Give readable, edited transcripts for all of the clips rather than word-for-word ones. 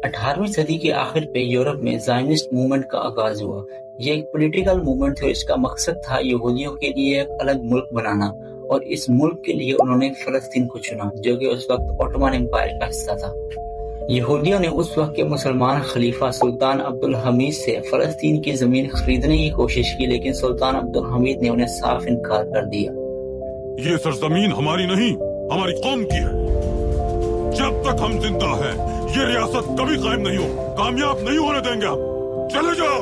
18ویں صدی کے آخر پہ یورپ میں زائنسٹ موومنٹ کا آغاز ہوا۔ یہ ایک پولیٹیکل موومنٹ تھا، اس کا مقصد تھا یہودیوں کے لیے ایک الگ ملک بنانا، اور اس ملک کے لیے انہوں نے فلسطین کو چنا، جو کہ اس وقت عثمانی امپائر کا حصہ تھا۔ یہودیوں نے اس وقت کے مسلمان خلیفہ سلطان عبدالحمید سے فلسطین کی زمین خریدنے کی کوشش کی، لیکن سلطان عبدالحمید نے انہیں صاف انکار کر دیا۔ یہ سرزمین ہماری نہیں، ہماری قوم کی ہے۔ جب تک ہم زندہ ہیں یہ ریاست کبھی قائم نہیں ہو، کامیاب نہیں ہونے دیں گے ہم۔ چلے جاؤ۔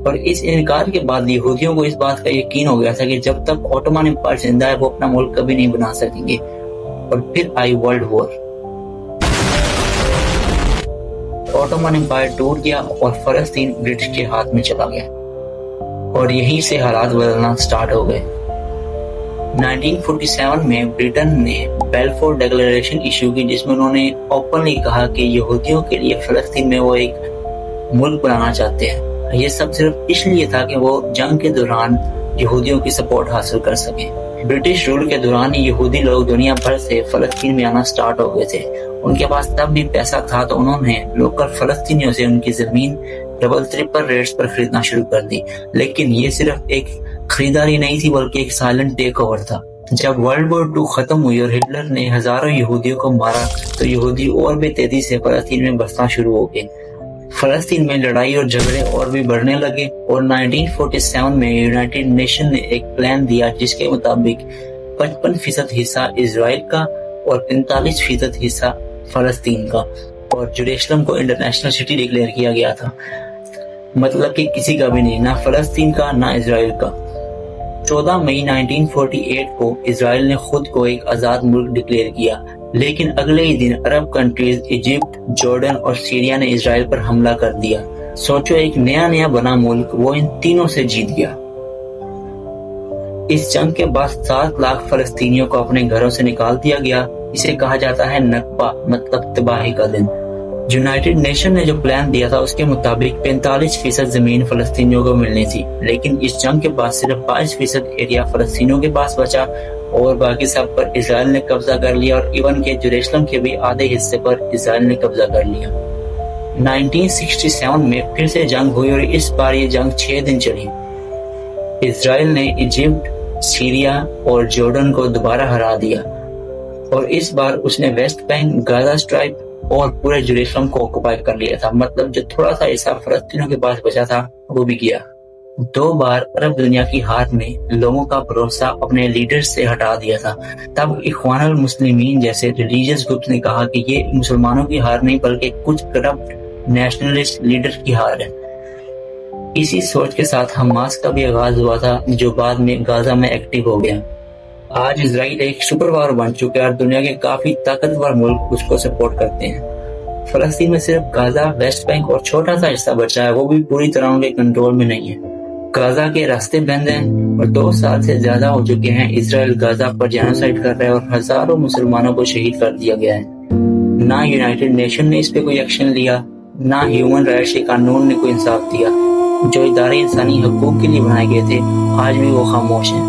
اور اس انکار کے بعد یہودیوں کو اس بات کا یقین ہو گیا تھا کہ جب تک عثمانی امپائر زندہ ہے وہ اپنا ملک کبھی نہیں بنا سکیں گے، اور پھر I world war. Usmani umpire ٹوٹ گیا اور فلسطین برٹش کے ہاتھ میں چلا گیا، اور یہیں سے حالات بدلنا سٹارٹ ہو گئے۔ 1947 میں برٹن نے بیلفور ڈیکلریشن ایشو کی، جس میں انہوں نے اوپنلی کہا کہ یہودیوں کے لیے فلسطین میں وہ ایک ملک بنانا چاہتے ہیں۔ یہ سب صرف اس لیے تھا کہ وہ جنگ کے دوران یہودیوں کی سپورٹ حاصل کر سکیں۔ برٹش رول کے دوران یہودی لوگ دنیا بھر سے فلسطین میں آنا سٹارٹ ہو گئے تھے۔ ان کے پاس تب بھی پیسہ تھا تو انہوں نے لوکل فلسطینیوں سے ان کی زمین ڈبل ٹرپل ریٹس پر خریدنا شروع کر دی، لیکن یہ صرف ایک خریداری نہیں تھی بلکہ ایک سائلنٹ ٹیک اوور تھا۔ جب ورلڈ وار 2 ختم ہوئی اور ہٹلر نے ہزاروں یہودیوں کو مارا تو یہودی اور بھی تیزی سے فلسطین میں بسنا شروع ہو گئے۔ فلسطین میں لڑائی اور جھگڑے اور بھی بڑھنے لگے، اور 1947 میں یونائٹڈ نیشن نے ایک پلان دیا جس کے مطابق 55% حصہ اسرائیل کا اور 45% حصہ فلسطین کا، اور جیروسلم کو انٹرنیشنل سٹی ڈکلیئر کیا گیا تھا، مطلب کہ کسی کا بھی نہیں، نہ فلسطین کا نہ اسرائیل کا۔ 14 مئی 1948 کو اسرائیل نے خود کو ایک آزاد ملک ڈکلیئر کیا، لیکن اگلے ہی دن عرب کنٹریز ایجپٹ، جارڈن اور سیریا نے اسرائیل پر حملہ کر دیا۔ سوچو، ایک نیا بنا ملک وہ ان تینوں سے جیت گیا۔ اس جنگ کے بعد 7 لاکھ فلسطینیوں کو اپنے گھروں سے نکال دیا گیا۔ اسے کہا جاتا ہے نکبہ، مطلب تباہی کا دن۔ یونائٹڈ نیشن نے جو پلان دیا تھا اس کے مطابق 45% زمین فلسطینیوں کو ملنی تھی، لیکن اس جنگ کے بعد صرف 5% ایریا فلسطینیوں کے پاس بچا، اور باقی سب پر اسرائیل نے قبضہ کر لیا، اور ایون کہ جیروسلم کے بھی آدھے حصے پر اسرائیل نے قبضہ کر لیا۔ 1967 میں پھر سے جنگ ہوئی، اور اس بار یہ جنگ 6 دن چلی۔ اسرائیل نے ایجپٹ، سیریا اور جارڈن کو دوبارہ ہرا دیا، اور اس بار اس نے ویسٹ بینک، غزہ اسٹرائپ اور پورے جیروسلم کو آکوپائی کر لیا تھا، مطلب جو تھوڑا سا حصہ فلسطینیوں کے پاس بچا تھا وہ بھی کیا۔ 2 بار عرب دنیا کی ہار نے لوگوں کا بھروسہ اپنے لیڈرز سے ہٹا دیا تھا۔ تب اخوان المسلمین جیسے ریلیجیس گروپس نے کہا کہ یہ مسلمانوں کی ہار نہیں بلکہ کچھ کرپٹ نیشنلسٹ لیڈر کی ہار ہے۔ اسی سوچ کے ساتھ حماس کا بھی آغاز ہوا تھا، جو بعد میں غزہ میں ایکٹیو ہو گیا۔ آج اسرائیل ایک سپر پاور بن چکا ہے اور دنیا کے کافی طاقتور ملک اس کو سپورٹ کرتے ہیں۔ فلسطین میں صرف غزہ، ویسٹ بینک اور چھوٹا سا حصہ بچا ہے، وہ بھی پوری طرح ان کے کنٹرول میں نہیں ہے۔ غزہ کے راستے بند ہیں، اور 2 سال سے زیادہ ہو چکے ہیں اسرائیل غزہ پر جینوسائیڈ کر رہا ہے، اور ہزاروں مسلمانوں کو شہید کر دیا گیا ہے۔ نہ یونائٹڈ نیشن نے اس پہ کوئی ایکشن لیا، نہ ہیومن رائٹس کے قانون نے کوئی انصاف دیا۔ جو ادارے انسانی حقوق کے لیے بنائے گئے تھے آج بھی وہ خاموش ہیں۔